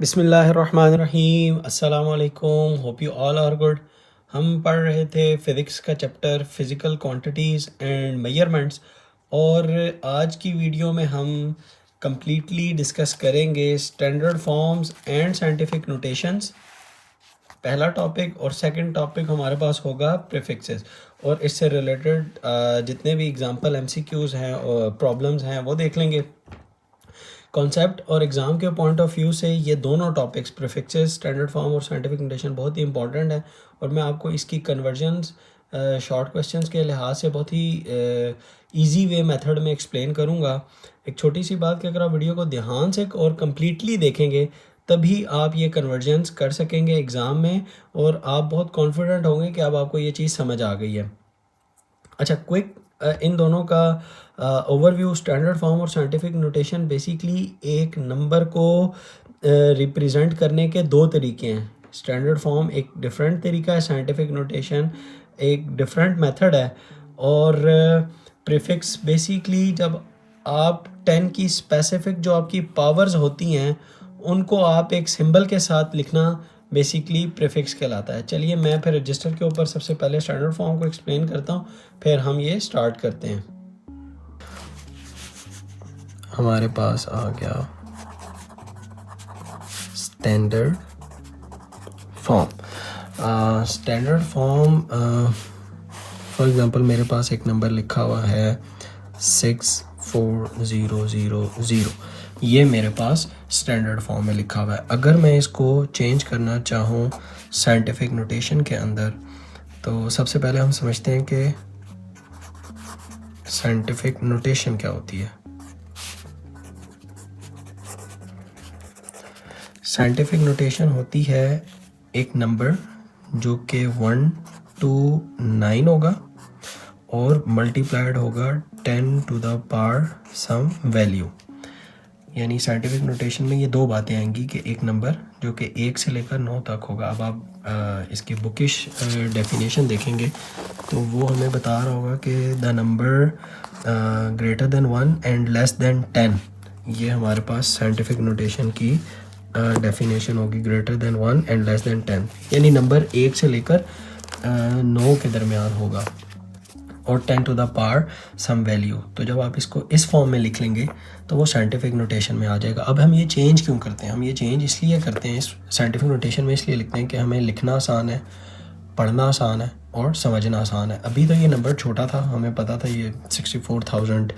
बिस्मिल्लाहिर्रहमानिर्रहीम। अस्सलाम वालेकुम। Hope you all are good. हम पढ़ रहे थे फ़िज़िक्स का chapter physical quantities and measurements, और आज की वीडियो में हम कंप्लीटली डिस्कस करेंगे standard forms and scientific notations, पहला टॉपिक। और सेकंड टॉपिक हमारे पास होगा प्रीफिक्सेस, और इससे रिलेटेड जितने भी एग्जांपल एमसीक्यूज़ हैं और प्रॉब्लम्स हैं वो देख लेंगे। कॉन्सेप्ट और एग्ज़ाम के पॉइंट ऑफ व्यू से ये दोनों टॉपिक्स प्रीफिक्सेस, स्टैंडर्ड फॉर्म और साइंटिफिक नोटेशन बहुत ही इंपॉर्टेंट है, और मैं आपको इसकी कन्वर्जन्स शॉर्ट क्वेश्चंस के लिहाज से बहुत ही इजी वे मेथड में एक्सप्लेन करूँगा। एक छोटी सी बात कि अगर आप वीडियो को ध्यान से और कम्प्लीटली देखेंगे तभी आप ये कन्वर्जन्स कर सकेंगे एग्ज़ाम में, और आप बहुत कॉन्फिडेंट होंगे कि अब आपको ये चीज़ समझ आ गई है। अच्छा, क्विक इन दोनों का ओवरव्यू। स्टैंडर्ड फॉर्म और साइंटिफिक नोटेशन बेसिकली एक नंबर को रिप्रेजेंट करने के दो तरीके हैं। स्टैंडर्ड फॉर्म एक डिफरेंट तरीका है, साइंटिफिक नोटेशन एक डिफरेंट मेथड है। और प्रीफिक्स बेसिकली जब आप 10 की स्पेसिफिक जो आपकी पावर्स होती हैं उनको आप एक सिंबल के साथ लिखना बेसिकली प्रीफिक्स कहलाता है। चलिए मैं फिर रजिस्टर के ऊपर सबसे पहले स्टैंडर्ड फॉर्म को एक्सप्लेन करता हूँ, फिर हम ये स्टार्ट करते हैं। हमारे पास आ गया standard form. Standard form for example मेरे पास एक नंबर लिखा हुआ है 64000। ये मेरे पास स्टैंडर्ड फॉर्म में लिखा हुआ है। अगर मैं इसको चेंज करना चाहूँ साइंटिफिक नोटेशन के अंदर, तो सबसे पहले हम समझते हैं कि साइंटिफिक नोटेशन क्या होती है। साइंटिफिक नोटेशन होती है एक नंबर जो कि 1 to 9 होगा और मल्टीप्लाइड होगा 10 to the power some value. यानी साइंटिफिक नोटेशन में ये दो बातें आएंगी कि एक नंबर जो कि 1 से लेकर 9 तक होगा। अब आप इसकी बुकिश डेफिनेशन देखेंगे तो वो हमें बता रहा होगा कि the number greater than 1 and less than 10। ये हमारे पास साइंटिफिक नोटेशन की डेफिनेशन होगी, greater than 1 and less than 10। यानी नंबर 1 से लेकर 9 के दरमियान होगा, और 10 to the power some value. तो जब आप इसको इस फॉर्म में लिख लेंगे तो वो साइंटिफिक नोटेशन में आ जाएगा। अब हम ये चेंज क्यों करते हैं? हम ये चेंज इसलिए करते हैं इस साइंटिफिक नोटेशन में, इसलिए लिखते हैं कि हमें लिखना आसान है, पढ़ना आसान है और समझना आसान है। अभी तो ये नंबर छोटा था, हमें पता था ये 64,000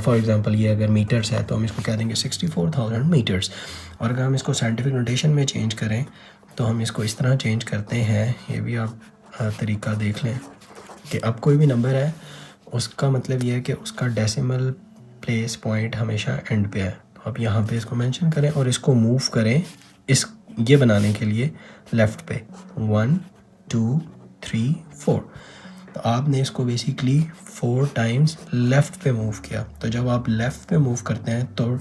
फॉर एग्जांपल ये अगर मीटर्स है तो हम इसको कह देंगे 64,000 मीटर्स। और अगर हम इसको साइंटिफिक नोटेशन में चेंज करें तो हम इसको इस तरह चेंज करते हैं। ये भी आप तरीका देख लें कि अब कोई भी नंबर है उसका मतलब ये है कि उसका डेसिमल प्लेस पॉइंट हमेशा एंड पे है। तो आप यहाँ पे इसको मेंशन करें और इसको मूव करें इस ये बनाने के लिए लेफ़्ट पे 1 2 3 4। तो आपने इसको बेसिकली 4 टाइम्स लेफ़्ट पे मूव किया। तो जब आप लेफ़्ट पे मूव करते हैं तो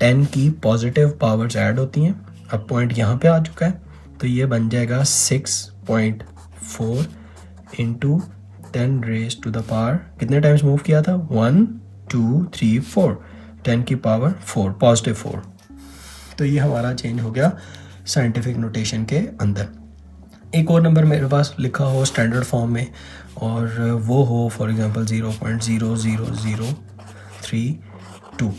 10 की पॉजिटिव पावर्स ऐड होती हैं। अब पॉइंट यहाँ पे आ चुका है तो ये बन जाएगा 6.4 into 10 raise to the power, कितने टाइम्स मूव किया था? 1 2 3 4, 10 की पावर 4, पॉजिटिव 4। तो ये हमारा चेंज हो गया साइंटिफिक नोटेशन के अंदर। एक और नंबर मेरे पास लिखा हो स्टैंडर्ड फॉर्म में और वो हो फॉर एग्जांपल 0.00032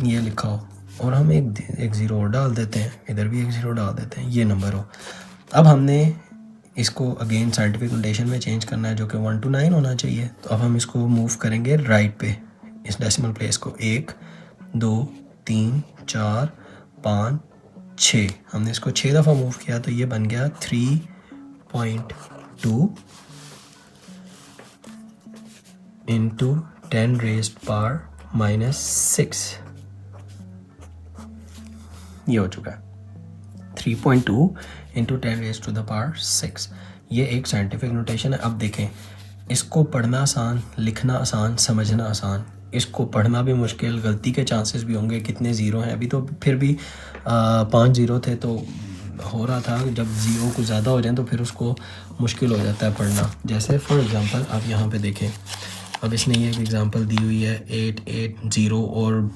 ये लिखा हो, और हम एक ज़ीरो और डाल देते हैं, इधर भी एक ज़ीरो डाल देते हैं, ये नंबर हो। अब हमने इसको अगेन साइंटिफिक नोटेशन में चेंज करना है जो कि 1 to 9 होना चाहिए। तो अब हम इसको मूव करेंगे राइट पे, इस डेसिमल प्लेस को 1 2 3 4 5 6। हमने इसको 6 दफ़ा मूव किया तो ये बन गया 3.2 इंटू 10 रेज्ड पावर -6। ये हो चुका है 3.2 into 10 raise to the power 6। ये एक साइंटिफिक नोटेशन है। अब देखें, इसको पढ़ना आसान, लिखना आसान, समझना आसान। इसको पढ़ना भी मुश्किल, गलती के चांसेस भी होंगे। कितने ज़ीरो हैं अभी तो फिर भी 5 ज़ीरो थे तो हो रहा था, जब ज़ीरो कुछ ज़्यादा हो जाए तो फिर उसको मुश्किल हो जाता है पढ़ना। जैसे फॉर एग्ज़ाम्पल आप यहाँ पे देखें, अब इसने ये एक एग्ज़ाम्पल दी हुई है 880 और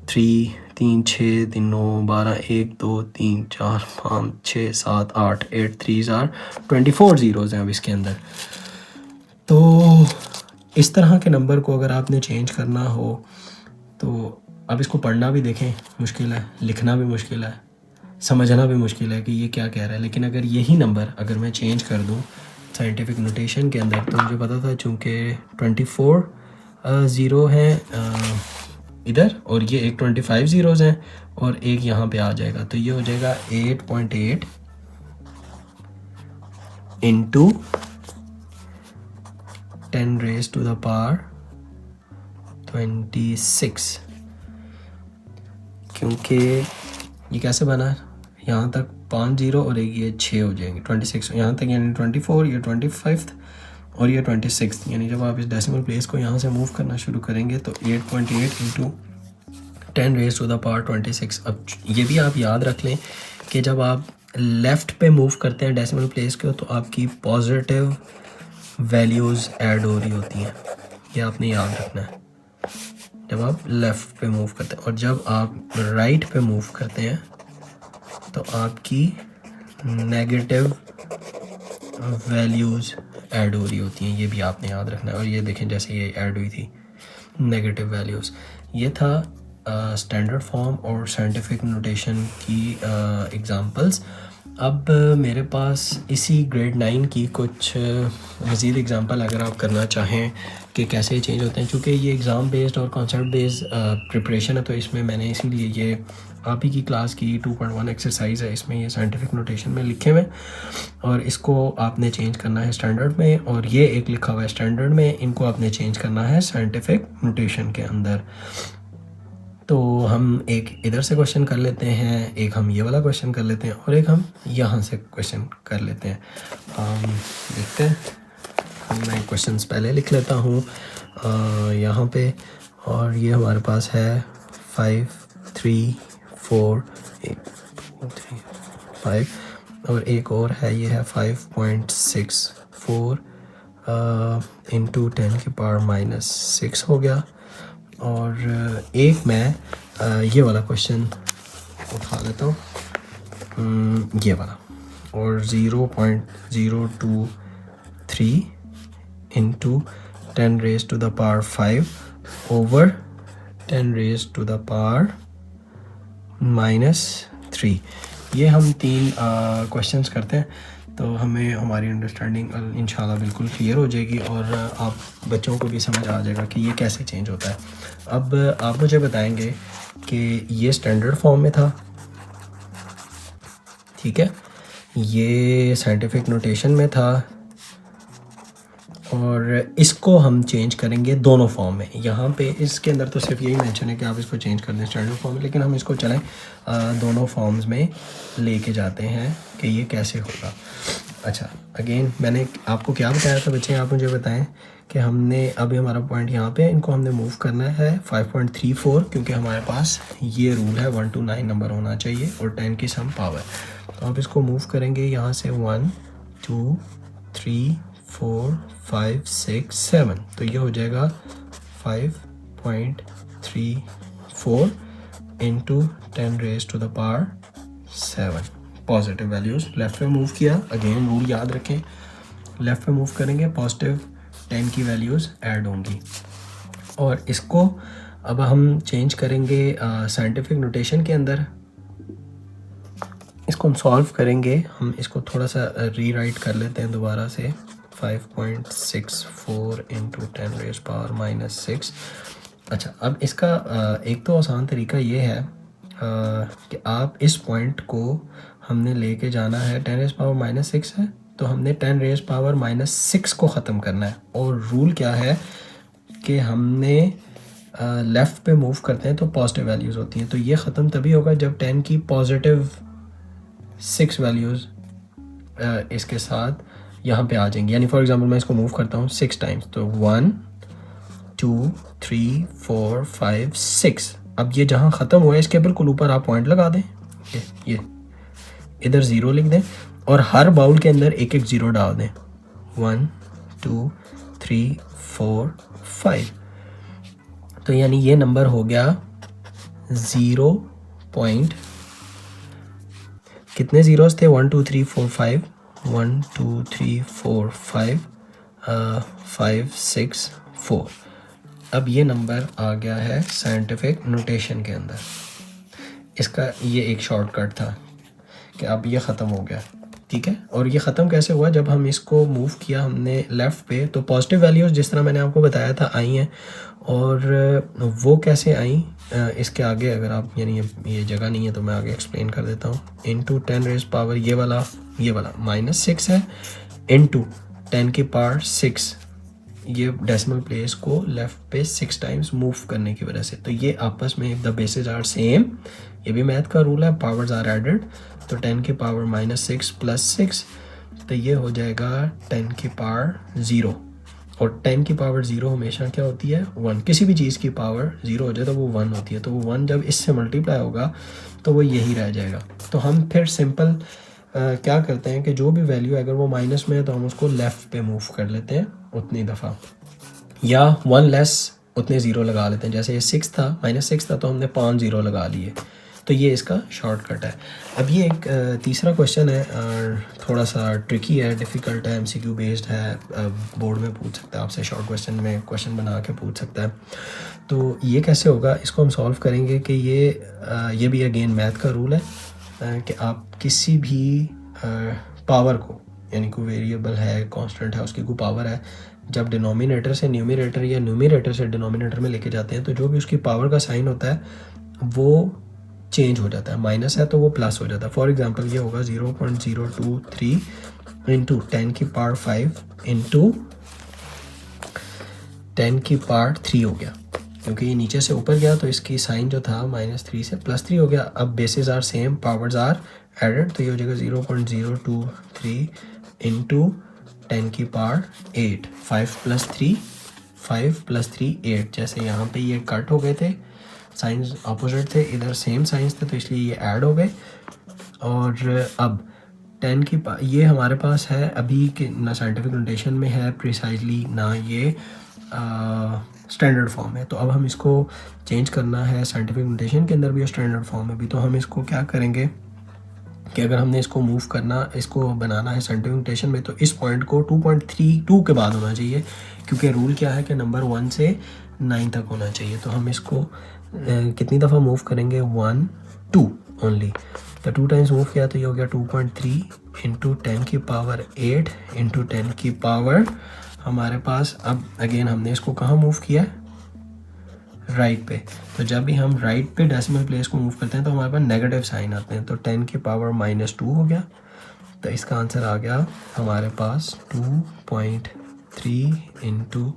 3 3 6 3 9 12 1 2 3 4 5 6 7 8 8 3 आर 24 ज़ीरोज़ हैं अब इसके अंदर। तो इस तरह के नंबर को अगर आपने चेंज करना हो तो अब इसको पढ़ना भी देखें मुश्किल है, लिखना भी मुश्किल है, समझना भी मुश्किल है कि ये क्या कह रहा है। लेकिन अगर यही नंबर अगर मैं चेंज कर दूं साइंटिफिक नोटेशन के अंदर, तो मुझे पता था चूँकि 24 ज़ीरो हैं इधर और ये एक 25 ज़ीरोज़ हैं और एक यहाँ पे आ जाएगा, तो ये हो जाएगा 8.8 into 10 raise to the power 26। क्योंकि ये कैसे बना, यहाँ तक 5 ज़ीरो और एक ये 6 हो जाएंगे 26 यहाँ तक, यानी 24, ये 25 और ये 26। यानी जब आप इस डेसिमल प्लेस को यहाँ से मूव करना शुरू करेंगे तो 8.8 into 10 raise to the power 26। अब ये भी आप याद रख लें कि जब आप लेफ़्ट पे मूव करते हैं डेसिमल प्लेस को तो आपकी पॉजिटिव वैल्यूज़ ऐड हो रही होती हैं, ये आपने याद रखना है जब आप लेफ़्ट पे मूव करते हैं। और जब आप राइट पे मूव करते हैं तो आपकी नेगेटिव वैल्यूज़ ऐड हो रही होती हैं, ये भी आपने याद रखना है। और ये देखें जैसे ये ऐड हुई थी नेगेटिव वैल्यूज़। ये था स्टैंडर्ड फॉर्म और साइंटिफिक नोटेशन की एग्ज़ाम्पल्स। अब मेरे पास इसी ग्रेड 9 की कुछ मज़ीद एग्ज़ाम्पल अगर आप करना चाहें कि कैसे चेंज होते हैं, चूँकि ये एग्ज़ाम बेस्ड और कॉन्सेप्ट बेस्ड प्रिपरेशन है, तो इसमें मैंने इसीलिए ये आप ही की क्लास की 2.1 एक्सरसाइज है, इसमें ये साइंटिफिक नोटेशन में लिखे हुए और इसको आपने चेंज करना है स्टैंडर्ड में, और ये एक लिखा हुआ है स्टैंडर्ड में, इनको आपने चेंज करना है साइंटिफिक नोटेशन के अंदर। तो हम एक इधर से क्वेश्चन कर लेते हैं, एक हम ये वाला क्वेश्चन कर लेते हैं और एक हम यहाँ से क्वेश्चन कर लेते हैं। देखते हैं, मैं क्वेश्चंस पहले लिख लेता हूँ यहाँ पे, और ये हमारे पास है 5 3 4 1 2 3 5, और एक और है ये है 5.64 इंटू 10 की पावर -6 हो गया। और एक मैं ये वाला क्वेश्चन उठा लेता हूँ, ये वाला, और 0.023 into 10 raise to the power 5 over 10 raise to the power -3। ये हम 3 क्वेश्चंस करते हैं तो हमें हमारी अंडरस्टैंडिंग इंशाल्लाह बिल्कुल क्लियर हो जाएगी और आप बच्चों को भी समझ आ जाएगा कि ये कैसे चेंज होता है। अब आप मुझे बताएंगे कि ये स्टैंडर्ड फॉर्म में था, ठीक है, ये साइंटिफिक नोटेशन में था, और इसको हम चेंज करेंगे दोनों फॉर्म में। यहाँ पे इसके अंदर तो सिर्फ यही मेंशन है कि आप इसको चेंज कर दें स्टैंडर्ड फॉर्म में, लेकिन हम इसको चलें दोनों फॉर्म्स में लेके जाते हैं कि ये कैसे होगा। अच्छा, अगेन मैंने आपको क्या बताया था बच्चे, आप मुझे बताएं कि हमने अभी हमारा पॉइंट यहाँ पे, इनको हमने मूव करना है 5.34, क्योंकि हमारे पास ये रूल है 1 to 9 नंबर होना चाहिए और 10 की सम पावर। तो आप इसको मूव करेंगे यहाँ से 1 2 3 4 5 6 7, तो ये हो जाएगा 5.34 into 10 raise to the power 7। Positive values left पे मूव किया, अगेन रूल याद रखें, लेफ़्ट पे मूव करेंगे पॉजिटिव 10 की वैल्यूज़ ऐड होंगी। और इसको अब हम चेंज करेंगे साइंटिफिक नोटेशन के अंदर, इसको हम सॉल्व करेंगे। हम इसको थोड़ा सा रीराइट कर लेते हैं दोबारा से, 5.64 इंटू 10 रेज़ पावर -6। अच्छा, अब इसका एक तो आसान तरीका ये है कि आप इस पॉइंट को हमने लेके जाना है, 10 रेज़ पावर -6 है तो हमने 10 रेज़ पावर -6 को ख़त्म करना है। और रूल क्या है कि हमने लेफ़्ट पे मूव करते हैं तो पॉजिटिव वैल्यूज़ होती हैं, तो ये ख़त्म तभी होगा जब 10 की पॉजिटिव 6 वैल्यूज़ इसके साथ यहाँ पे आ जाएंगी। यानी फॉर एग्जांपल मैं इसको मूव करता हूँ 6 टाइम्स, तो 1 2 3 4 5 6। अब ये जहाँ ख़त्म हुआ है इसके बिल्कुल ऊपर आप पॉइंट लगा दें, ये इधर 0 लिख दें और हर बाउल के अंदर एक एक 0 डाल दें, 1 2 3 4 5। तो यानी ये नंबर हो गया 0 पॉइंट कितने ज़ीरोज़ थे 1 2 3 4 5 1 2 3 4 5 5 6 4। अब ये नंबर आ गया है साइंटिफिक नोटेशन के अंदर। इसका ये एक शॉर्टकट था कि अब ये ख़त्म हो गया, ठीक है। और ये ख़त्म कैसे हुआ, जब हम इसको मूव किया हमने लेफ़्ट पे, तो पॉजिटिव वैल्यूज़ जिस तरह मैंने आपको बताया था आई हैं। और वो कैसे आई, इसके आगे अगर आप, यानी ये जगह नहीं है तो मैं आगे एक्सप्लेन कर देता हूँ। इंटू 10 रेज़ पावर ये वाला -6 है, इंटू 10 की पावर 6, ये डेसिमल प्लेस को लेफ़्ट पे 6 टाइम्स मूव करने की वजह से। तो ये आपस में द बेसिस आर सेम, ये भी मैथ का रूल है, पावर्स आर एडेड। तो 10 की पावर -6 + 6, तो ये हो जाएगा 10 की पावर 0। और 10 की पावर 0 हमेशा क्या होती है 1। किसी भी चीज़ की पावर 0 हो जाए तो वो 1 होती है। तो वो 1 जब इससे मल्टीप्लाई होगा तो वो यही रह जाएगा। तो हम फिर सिंपल क्या करते हैं कि जो भी वैल्यू अगर वो माइनस में है तो हम उसको लेफ़्ट पे मूव कर लेते हैं उतनी दफ़ा, या 1 लेस उतने ज़ीरो लगा लेते हैं। जैसे ये 6 था, -6 था, तो हमने 5 ज़ीरो लगा लिए। तो ये इसका शॉर्टकट है। अब ये एक तीसरा क्वेश्चन है, थोड़ा सा ट्रिकी है, डिफ़िकल्ट है, MCQ बेस्ड है, बोर्ड में पूछ सकता है आपसे, शॉर्ट क्वेश्चन में क्वेश्चन बना के पूछ सकता है। तो ये कैसे होगा, इसको हम सॉल्व करेंगे कि ये भी अगेन मैथ का रूल है कि आप किसी भी पावर को, यानी कोई वेरिएबल है, कांस्टेंट है, उसकी कोई पावर है, जब डिनोमिनेटर से न्यूमरेटर या न्यूमरेटर से डिनोमिनेटर में लेके जाते हैं तो जो भी उसकी पावर का साइन होता है वो चेंज हो जाता है। माइनस है तो वो प्लस हो जाता है। फॉर एग्जांपल ये होगा 0.023 इंटू 10 की पावर 5 इंटू 10 की पावर 3 हो गया, क्योंकि ये नीचे से ऊपर गया तो इसकी साइन जो था -3 से +3 हो गया। अब bases are same, powers are added, तो ये हो जाएगा 0.023 इंटू 10 की पावर 8, 5 + 3 5 + 3 8। जैसे यहाँ पे ये कट हो गए थे, साइंस अपोजिट थे, इधर सेम साइंस थे, तो इसलिए ये ऐड हो गए। और अब 10 की ये हमारे पास है अभी कि ना साइंटिफिक नोटेशन में है प्रिसाइजली, ना ये स्टैंडर्ड फॉर्म है। तो अब हम इसको चेंज करना है साइंटिफिक नोटेशन के अंदर भी और स्टैंडर्ड फॉर्म में भी। तो हम इसको क्या करेंगे कि अगर हमने इसको मूव करना, इसको बनाना है साइंटिफिक नोटेशन में, तो इस पॉइंट को 2.32 के बाद होना चाहिए, क्योंकि रूल क्या है कि नंबर 1 से 9 तक होना चाहिए। तो हम इसको कितनी दफ़ा मूव करेंगे, 1 2 ओनली। तो 2 टाइम्स मूव किया तो ये हो गया 2.3 इंटू 10 की पावर 8 इंटू 10 की पावर हमारे पास। अब अगेन हमने इसको कहाँ मूव किया, राइट पे। तो जब भी हम राइट पे डेसिमल प्लेस को मूव करते हैं तो हमारे पास नेगेटिव साइन आते हैं। तो 10 की पावर -2 हो गया। तो इसका आंसर आ गया हमारे पास 2.3 इंटू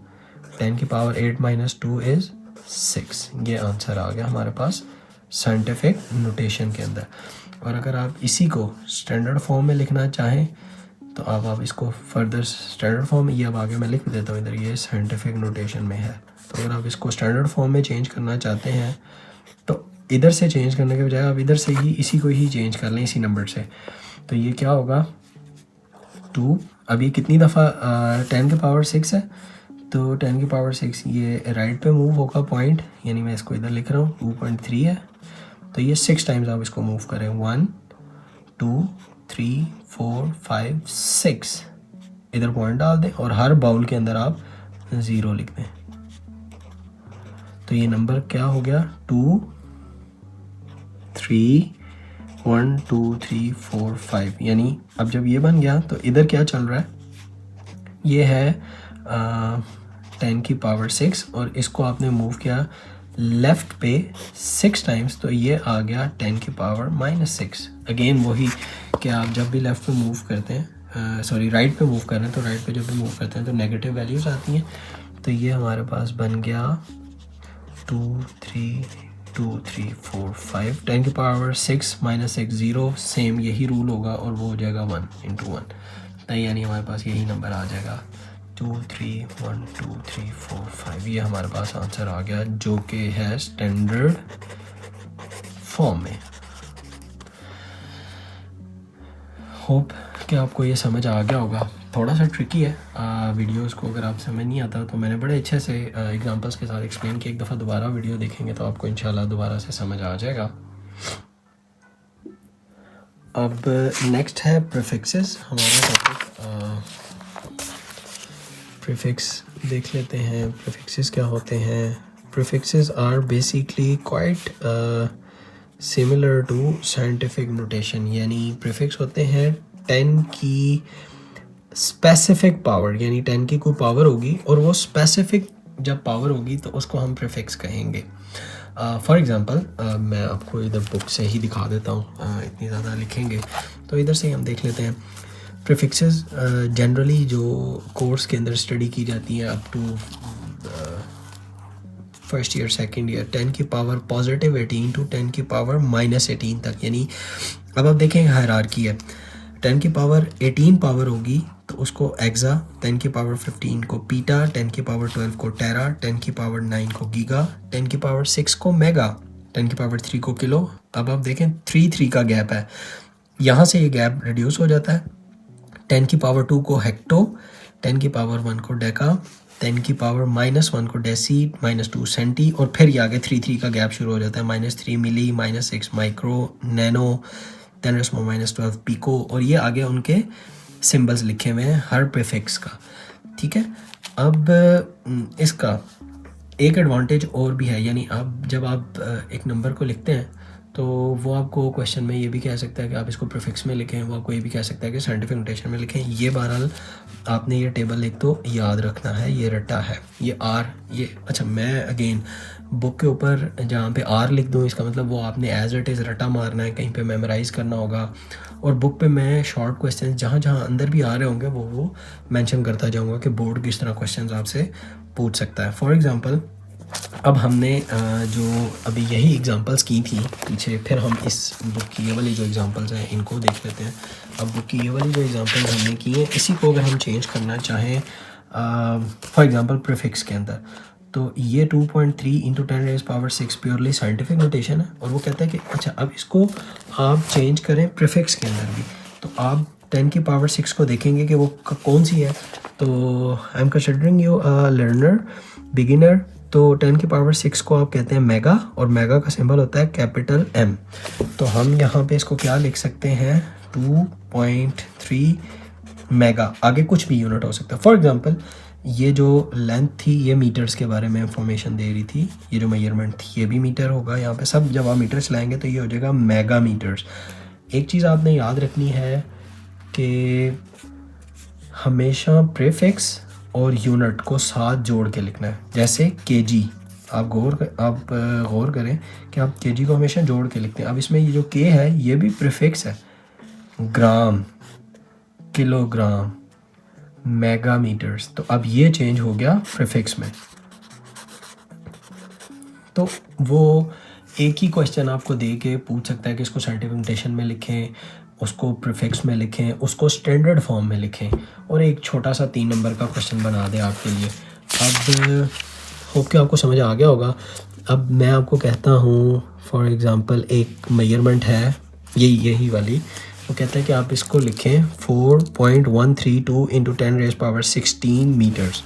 10 की पावर 8 - 2 इज़ 6। ये आंसर आ गया हमारे पास साइंटिफिक नोटेशन के अंदर। और अगर आप इसी को स्टैंडर्ड फॉर्म में लिखना चाहें तो आप इसको फर्दर स्टैंडर्ड फॉर्म में, ये अब आगे मैं लिख देता हूँ इधर, ये साइंटिफिक नोटेशन में है। तो अगर आप इसको स्टैंडर्ड फॉर्म में चेंज करना चाहते हैं तो इधर से चेंज करने के बजाय आप इधर से ही इसी को ही चेंज कर लें, इसी नंबर से। तो ये क्या होगा 2, अभी कितनी दफ़ा 10 की पावर 6 है, तो 10 की पावर 6 ये राइट पे मूव होगा पॉइंट, यानी मैं इसको इधर लिख रहा हूँ 2.3 है। तो ये 6 टाइम्स आप इसको मूव करें, 1 2 3 4 5 6, इधर पॉइंट डाल दें और हर बाउल के अंदर आप 0 लिख दें। तो ये नंबर क्या हो गया 2 3 1 2 3 4 5। यानी अब जब ये बन गया तो इधर क्या चल रहा है, ये है 10 की पावर 6 और इसको आपने मूव किया लेफ़्ट पे 6 टाइम्स, तो ये आ गया 10 की पावर -6। अगेन वही कि आप जब भी लेफ़्ट पे मूव करते हैं, सॉरी राइट पे मूव कर रहे हैं, तो राइट पे जब भी मूव करते हैं तो नेगेटिव वैल्यूज़ आती हैं। तो ये हमारे पास बन गया 2 3 2 3 4 5, 10 की पावर 6 -6 0, सेम यही रूल होगा और वो हो जाएगा 1 × 1। तो यानी हमारे पास यही नंबर आ जाएगा 2 3 1 2 3 4 5। ये हमारे पास आंसर आ गया जो कि है स्टैंडर्ड फॉर्म में। होप कि आपको ये समझ आ गया होगा। थोड़ा सा ट्रिकी है वीडियोस को, अगर आप समझ नहीं आता तो मैंने बड़े अच्छे से एग्जांपल्स के साथ एक्सप्लेन किया। एक दफ़ा दोबारा वीडियो देखेंगे तो आपको इंशाल्लाह दोबारा से समझ आ जाएगा। अब नेक्स्ट है प्रीफिक्सेस, हमारा टॉपिक। प्रीफिक्स देख लेते हैं, प्रीफिक्सेस क्या होते हैं। Prefixes are basically quite similar to scientific notation, यानी प्रीफिक्स होते हैं 10 की स्पेसिफिक पावर, यानी 10 की कोई पावर होगी और वो स्पेसिफिक जब पावर होगी तो उसको हम प्रीफिक्स कहेंगे। फॉर एग्ज़ाम्पल मैं आपको इधर बुक से ही दिखा देता हूँ, इतनी ज़्यादा लिखेंगे तो इधर से ही हम देख लेते हैं। प्रीफिक्सेस जनरली जो कोर्स के अंदर स्टडी की जाती है up to first year second year, 10 की पावर पॉजिटिव 18 टू 10 की पावर -18 तक, यानी अब आप देखें हायरार्की है। 10 की पावर 18 पावर होगी तो उसको एक्सा, 10 की पावर 15 को पीटा, 10 की पावर 12 को टेरा, 10 की पावर 9 को गीगा, 10 की पावर 6 को मेगा, 10 की पावर 3 को किलो। अब आप देखें 3 का गैप है, यहाँ से ये गैप रिड्यूस हो जाता है। 10 की पावर 2 को हेक्टो, 10 की पावर 1 को डेका, 10 की पावर -1 को डेसी, -2 सेंटी, और फिर ये आगे 3 का गैप शुरू हो जाता है। -3 मिली, -6 माइक्रो, नैनो, 10⁻12 पीको, और ये आगे उनके सिंबल्स लिखे हुए हैं हर प्रीफिक्स का। ठीक है, अब इसका एक एडवांटेज और भी है, यानी आप जब आप एक नंबर को लिखते हैं तो वो आपको क्वेश्चन में ये भी कह सकता है कि आप इसको प्रीफिक्स में लिखें, वो आपको ये भी कह सकता है कि साइंटिफिक नोटेशन में लिखें। ये बहरहाल आपने ये टेबल एक तो याद रखना है, ये रटा है, ये आर, ये अच्छा मैं अगेन बुक के ऊपर जहाँ पे आर लिख दूँ इसका मतलब वो आपने एज इट इज़ रटा मारना है, कहीं पे मेमोराइज़ करना होगा। और बुक पे मैं शॉर्ट क्वेश्चन जहाँ जहाँ अंदर भी आ रहे होंगे वो मेंशन करता जाऊँगा कि बोर्ड किस तरह क्वेश्चन आपसे पूछ सकता है। फॉर एग्ज़ाम्पल अब हमने जो अभी यही एग्जांपल्स की थी पीछे, फिर हम इस बुक की ये वाली जो एग्जांपल्स हैं इनको देख लेते हैं। अब बुक की ये वाली जो एग्जांपल्स हमने की हैं, इसी को अगर हम चेंज करना चाहें फॉर एग्जांपल प्रीफिक्स के अंदर, तो ये 2.3 × 10⁻6 प्योरली साइंटिफिक नोटेशन है। और वो कहता है कि अच्छा अब इसको आप चेंज करें प्रीफिक्स के अंदर भी, तो आप 10 की पावर 6 को देखेंगे कि वो कौन सी है। तो I am considering you a learner beginner, तो 10 की पावर 6 को आप कहते हैं मेगा, और मेगा का सिंबल होता है कैपिटल M। तो हम यहाँ पे इसको क्या लिख सकते हैं, 2.3 मेगा, आगे कुछ भी यूनिट हो सकता है। फॉर एग्जांपल ये जो लेंथ थी ये मीटर्स के बारे में इंफॉर्मेशन दे रही थी, ये जो मेजरमेंट थी ये भी मीटर होगा यहाँ पे, सब जब आप मीटर चलाएंगे तो ये हो जाएगा मेगा मीटर्स। एक चीज़ आपने याद रखनी है कि हमेशा प्रीफिक्स और यूनिट को साथ जोड़ के लिखना है। जैसे केजी, आप गौर करें कि आप केजी को हमेशा जोड़ के लिखते हैं। अब इसमें ये जो के है ये भी प्रीफिक्स है, ग्राम, किलोग्राम, मेगामीटर्स, तो अब ये चेंज हो गया प्रीफिक्स में। तो वो एक ही क्वेश्चन आपको दे के पूछ सकता है कि इसको साइंटिफिक नोटेशन में लिखें, उसको प्रीफिक्स में लिखें, उसको स्टैंडर्ड फॉर्म में लिखें, और एक छोटा सा 3 नंबर का क्वेश्चन बना दे आपके लिए। अब होप कि आपको समझ आ गया होगा। अब मैं आपको कहता हूँ फॉर एग्ज़ाम्पल एक मेजरमेंट है यही वाली, वो कहता है कि आप इसको लिखें 4.132 × 10⁻16 मीटर्स,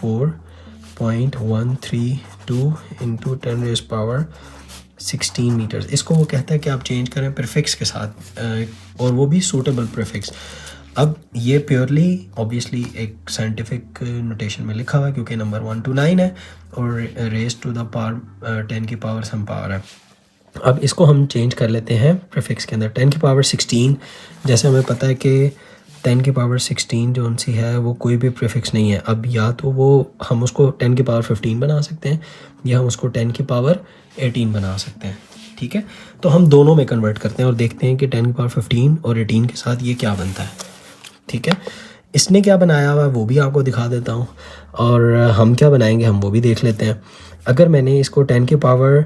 4.132 × 10⁻16 मीटर्स। इसको वो कहता है कि आप चेंज करें प्रीफिक्स के साथ, और वो भी सूटेबल प्रीफिक्स। अब ये प्योरली ऑब्वियसली एक साइंटिफिक नोटेशन में लिखा हुआ है क्योंकि नंबर 1 to 9 है और रेज टू द पावर 10 की पावर सम पावर है। अब इसको हम चेंज कर लेते हैं प्रीफिक्स के अंदर। 10 की पावर 16, जैसे हमें पता है कि 10 की पावर 16 जो उनसी है वो कोई भी प्रीफिक्स नहीं है। अब या तो वो हम उसको 10 की पावर 15 बना सकते हैं या हम उसको 10 की पावर 18 बना सकते हैं। ठीक है, तो हम दोनों में कन्वर्ट करते हैं और देखते हैं कि 10 की पावर 15 और 18 के साथ ये क्या बनता है। ठीक है, इसने क्या बनाया हुआ है वो भी आपको दिखा देता हूँ, और हम क्या बनाएंगे हम वो भी देख लेते हैं। अगर मैंने इसको 10 की पावर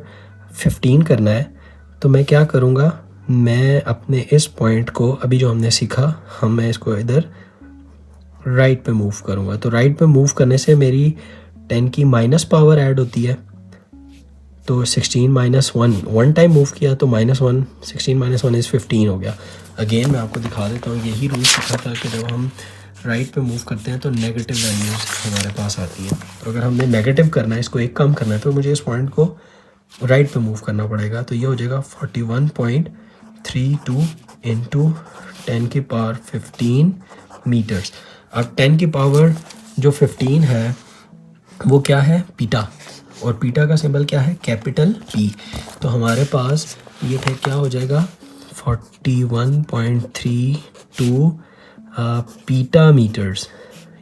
15 करना है तो मैं क्या करूँगा, मैं अपने इस पॉइंट को अभी जो हमने सीखा मैं इसको इधर राइट पे मूव करूँगा। तो राइट पे मूव करने से मेरी 10 की माइनस पावर ऐड होती है, तो 16 माइनस 1 टाइम मूव किया तो -1, 16 माइनस 1 इज़ 15 हो गया। अगेन मैं आपको दिखा देता हूँ, यही रूल सीखा था कि जब हम राइट पे मूव करते हैं तो नेगेटिव वैल्यूज़ हमारे पास आती हैं। तो अगर हमने नेगेटिव करना है, इसको एक कम करना है, तो मुझे इस पॉइंट को राइट पे मूव करना पड़ेगा। तो ये हो जाएगा 41.32 इंटू 10 की पावर 15 मीटर्स। अब 10 की पावर जो 15 है वो क्या है, पीटा, और पीटा का सिंबल क्या है, कैपिटल पी। तो हमारे पास ये फिर क्या हो जाएगा 41.32 पीटा मीटर्स,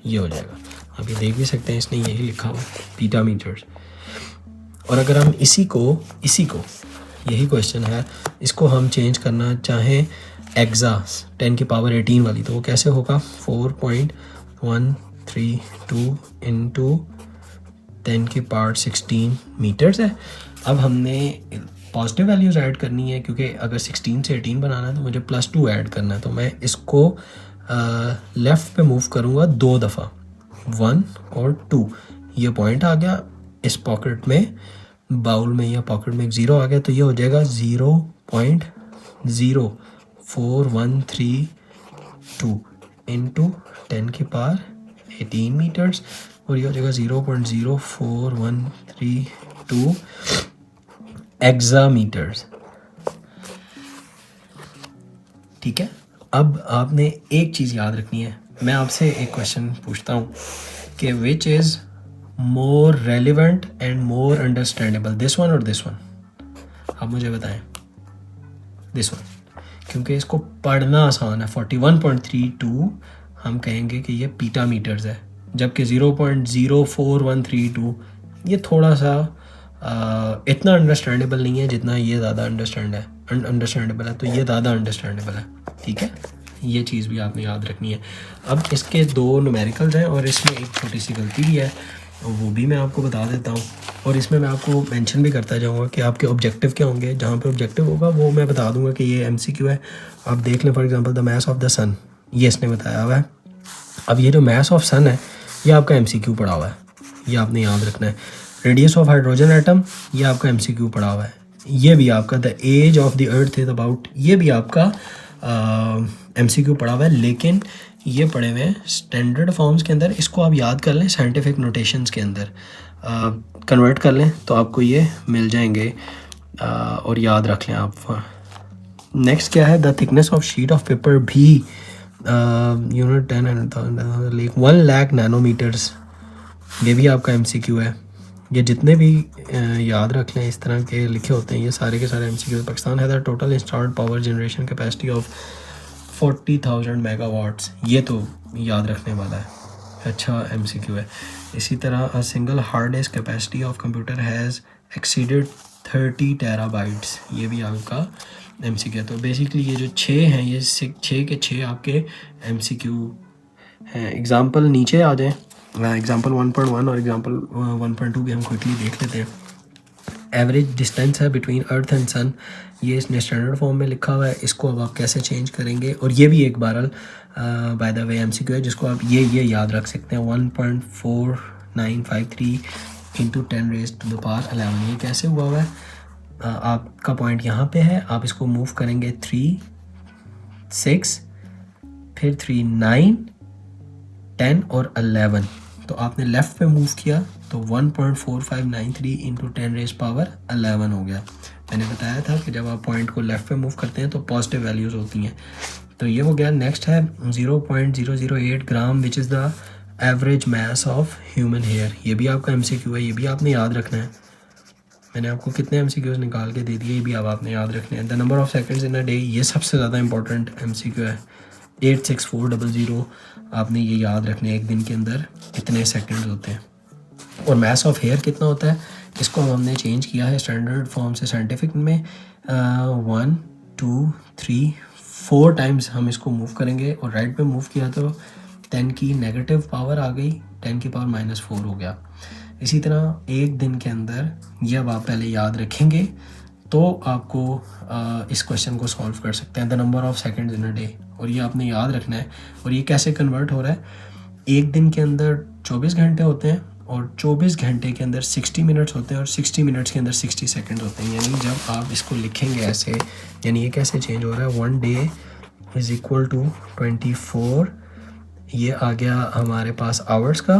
ये हो जाएगा। आप ये देख भी सकते हैं, इसने यही लिखा हुआ पीटा मीटर्स। और अगर हम इसी को यही क्वेश्चन है, इसको हम चेंज करना चाहें एक्सा 10 की पावर 18 वाली, तो वो कैसे होगा 4.132 इंटू 10 की पावर 16 मीटर्स है। अब हमने पॉजिटिव वैल्यूज़ ऐड करनी है, क्योंकि अगर 16 से 18 बनाना है तो मुझे +2 ऐड करना है। तो मैं इसको लेफ़्ट पे मूव करूँगा 2 दफ़ा, 1 और 2। ये पॉइंट आ गया, इस पॉकेट में, बाउल में या पॉकेट में एक 0 आ गया, तो ये हो जाएगा 0.04132 इंटू 10 की पावर 18 मीटर्स, और ये हो जाएगा 0.04132 एक्सामीटर्स। ठीक है। अब आपने एक चीज़ याद रखनी है, मैं आपसे एक क्वेश्चन पूछता हूँ कि which is more relevant and more understandable, this one और दिस वन? आप मुझे बताएं। दिस वन, क्योंकि इसको पढ़ना आसान है। 41.32 हम कहेंगे कि ये पीटा मीटर्स है, जबकि 0.04132 ये थोड़ा सा इतना अंडरस्टैंडेबल नहीं है जितना ये ज़्यादा अंडरस्टैंडेबल है। तो ये ज़्यादा अंडरस्टैंडेबल है। ठीक है, ये चीज़ भी आपने याद रखनी है। अब इसके 2 न्यूमेरिकल्स हैं और इसमें एक छोटी सी गलती भी है, वो भी मैं आपको बता देता हूँ। और इसमें मैं आपको मेंशन भी करता जाऊँगा कि आपके ऑब्जेक्टिव क्या होंगे। जहाँ पे ऑब्जेक्टिव होगा वो मैं बता दूँगा कि ये MCQ है। आप देख लें, for example the mass of the sun, ये इसने बताया हुआ है। अब ये जो मास ऑफ सन है ये आपका MCQ पड़ा हुआ है, ये आपने याद रखना है। रेडियस ऑफ हाइड्रोजन एटम, ये आपका MCQ पड़ा हुआ है। ये भी आपका the age of the earth is about, ये भी आपका MCQ पड़ा हुआ है। लेकिन ये पड़े हुए हैं स्टैंडर्ड फॉर्म्स के अंदर, इसको आप याद कर लें, साइंटिफिक नोटेशंस के अंदर कन्वर्ट कर लें तो आपको ये मिल जाएंगे और याद रख लें आप। नेक्स्ट क्या है, the thickness of sheet of paper भी यूनिट 10 1 लाख नैनोमीटर्स, ये भी आपका MCQ है। ये जितने भी याद रख लें इस तरह के लिखे होते हैं, ये सारे के सारे MCQ। पाकिस्तान है the total installed power generation capacity of 40,000 megawatts, ये तो याद रखने वाला है, अच्छा MCQ है। इसी तरह a single hard disk capacity of computer has exceeded 30 terabytes, ये भी आपका MCQ है। तो बेसिकली ये जो 6 हैं, ये 6 के 6 आपके MCQ हैं। एग्जाम्पल नीचे आ जाएँ, एग्जाम्पल 1.1 और एग्जाम्पल 1.2 भी हम क्विकली देख लेते हैं। एवरेज डिस्टेंस है बिटवीन अर्थ एंड सन, ये इसने स्टैंडर्ड फॉर्म में लिखा हुआ है। इसको अब आप कैसे चेंज करेंगे, और ये भी एक बार बाय द वे MCQ है, जिसको आप ये याद रख सकते हैं 1.4953 into 10 raise to the power 11। ये कैसे हुआ है, आपका पॉइंट यहाँ पे है, आप इसको मूव करेंगे 3, 6, फिर 3, 9, 10 और 11। तो आपने लेफ़्ट पे मूव किया तो 1.4593 इंटू 10 रेज़ पावर 11 हो गया। मैंने बताया था कि जब आप पॉइंट को लेफ़्ट पे मूव करते हैं तो पॉजिटिव वैल्यूज़ होती हैं। तो ये हो गया। नेक्स्ट है 0.008 gram which is the average mass of human hair, ये भी आपका MCQ है, ये भी आपने याद रखना है। मैंने आपको कितने MCQs निकाल के दे दिए, ये भी अब आपने याद रखने हैं। The number of seconds in a day, ये सबसे ज़्यादा इंपॉर्टेंट MCQ है। 86400 आपने ये याद रखने हैं, एक दिन के अंदर कितने सेकंड्स होते हैं। और मास ऑफ हेयर कितना होता है, इसको हमने चेंज किया है स्टैंडर्ड फॉर्म से साइंटिफिक में। 1, 2, 3, 4 टाइम्स हम इसको मूव करेंगे, और राइट पे मूव किया तो 10 की नेगेटिव पावर आ गई, 10 की पावर -4 हो गया। इसी तरह एक दिन के अंदर, ये अब आप पहले याद रखेंगे तो आपको इस क्वेश्चन को सॉल्व कर सकते हैं। The number of seconds in a day, और ये आपने याद रखना है। और ये कैसे कन्वर्ट हो रहा है, एक दिन के अंदर 24 घंटे होते हैं और 24 घंटे के अंदर 60 मिनट्स होते हैं और 60 मिनट्स के अंदर 60 सेकंड होते हैं। यानी जब आप इसको लिखेंगे ऐसे, यानी ये कैसे चेंज हो रहा है, 1 डे इज़ इक्वल टू 24, ये आ गया हमारे पास आवर्स का,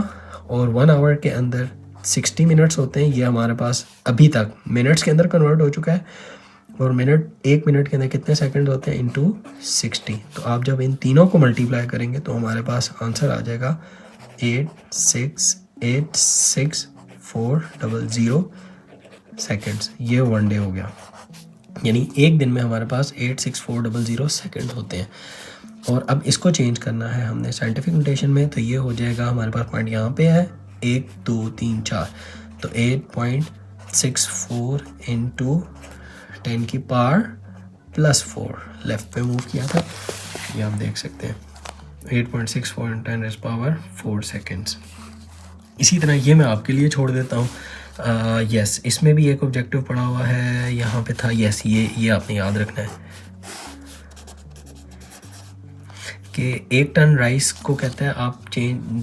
और 1 आवर के अंदर 60 मिनट्स होते हैं, ये हमारे पास अभी तक मिनट्स के अंदर कन्वर्ट हो चुका है। और एक मिनट के अंदर कितने सेकंड होते हैं, इंटू 60। तो आप जब इन तीनों को मल्टीप्लाई करेंगे तो हमारे पास आंसर आ जाएगा 8686400 सेकंड्स। ये 1 डे हो गया, यानी एक दिन में हमारे पास 86400 सेकंड होते हैं। और अब इसको चेंज करना है हमने साइंटिफिक नोटेशन में, तो ये हो जाएगा हमारे पास पॉइंट यहाँ पे है 1 2 3 4, तो 8.64 इंटू 10 की पावर प्लस 4 लेफ्ट पे मूव किया था, ये आप देख सकते हैं 8.64 इंटू 10 पावर 4 सेकेंड्स। इसी तरह ये मैं आपके लिए छोड़ देता हूँ। यस, इसमें भी एक ऑब्जेक्टिव पड़ा हुआ है, यहाँ पे था, यस ये आपने याद रखना है कि 1 टन राइस को कहते हैं, आप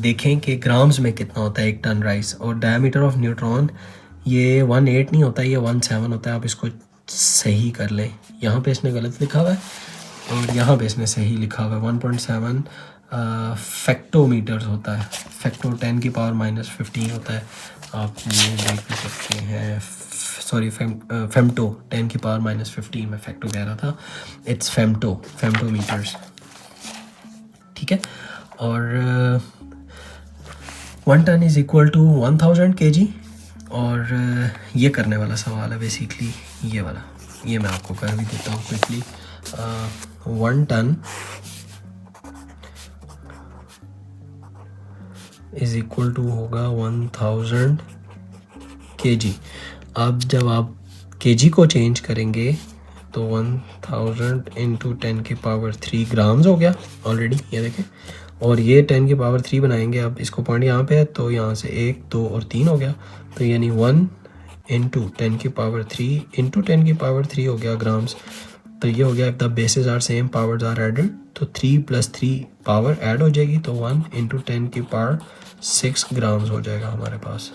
देखें कि ग्राम्स में कितना होता है 1 टन राइस, और डायमीटर ऑफ न्यूट्रॉन ये 1.8 नहीं होता, ये 1.7 होता है। आप इसको सही कर लें, यहाँ पे इसने गलत लिखा हुआ है और यहाँ पे इसने सही लिखा हुआ है। 1.7 फैक्टोमीटर्स होता है, फैक्टो 10 की पावर -15 होता है। आप ये देख भी सकते हैं, सॉरी फेम्टो 10 की पावर -15, मैं फैक्टो कह रहा था, इट्स फेम्टोमीटर्स, ठीक है। और 1 ton is equal to 1000 kg। और ये करने वाला सवाल है बेसिकली ये वाला, ये मैं आपको कर भी देता हूँ quickly. 1 ton is equal to होगा 1000 kg। अब जब आप kg को चेंज करेंगे तो 1000 इंटू 10 की पावर 3 ग्राम्स हो गया ऑलरेडी, ये देखें। और ये 10 की पावर 3 बनाएंगे, अब इसको पॉइंट यहाँ पे है तो यहाँ से 1 2 और 3 हो गया, तो यानी 1 इंटू 10 की पावर 3 इंटू 10 की पावर 3 हो गया ग्राम्स। तो ये हो गया, the bases are same powers are added, तो 3 + 3 पावर ऐड हो जाएगी, तो 1 इंटू 10 की पावर 6 ग्राम्स हो जाएगा हमारे पास,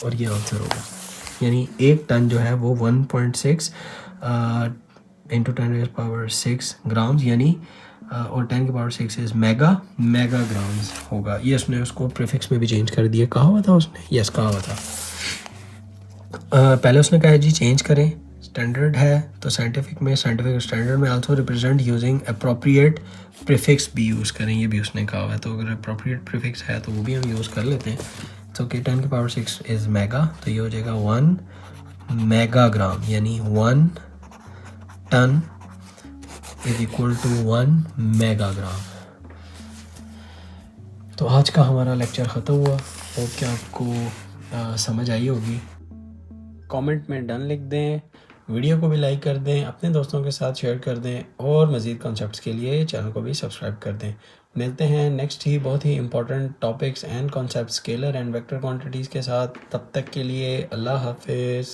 और ये आंसर होगा। यानी 1 टन जो है वो 1.6 इंटू 10 पावर 6 ग्राम्स, यानी और 10 की पावर 6 इज मेगाग्राम्स होगा। ये उसने उसको प्रीफिक्स में भी चेंज कर दिया, कहा हुआ था उसने, यस कहा हुआ था। पहले उसने कहा जी चेंज करें, स्टैंडर्ड है तो साइंटिफिक स्टैंडर्ड में also represent using appropriate prefix भी यूज़ करें, ये भी उसने कहा हुआ है। तो अगर अप्रोप्रिएट प्रीफिक्स है तो वो भी हम यूज़ कर लेते हैं। तो कि 10 की पावर 6 इज़ मेगा, तो ये हो जाएगा 1 मेगाग्राम, यानी 1 ton is equal to 1 megagram. तो आज का हमारा लेक्चर ख़त्म हुआ, होप कि आपको समझ आई होगी। कमेंट में डन लिख दें, वीडियो को भी लाइक कर दें, अपने दोस्तों के साथ शेयर कर दें, और मज़ीद कॉन्सेप्ट्स के लिए चैनल को भी सब्सक्राइब कर दें। मिलते हैं नेक्स्ट ही बहुत ही important topics and concept scalar and vector quantities के साथ। तब तक के लिए अल्लाह हाफिज़।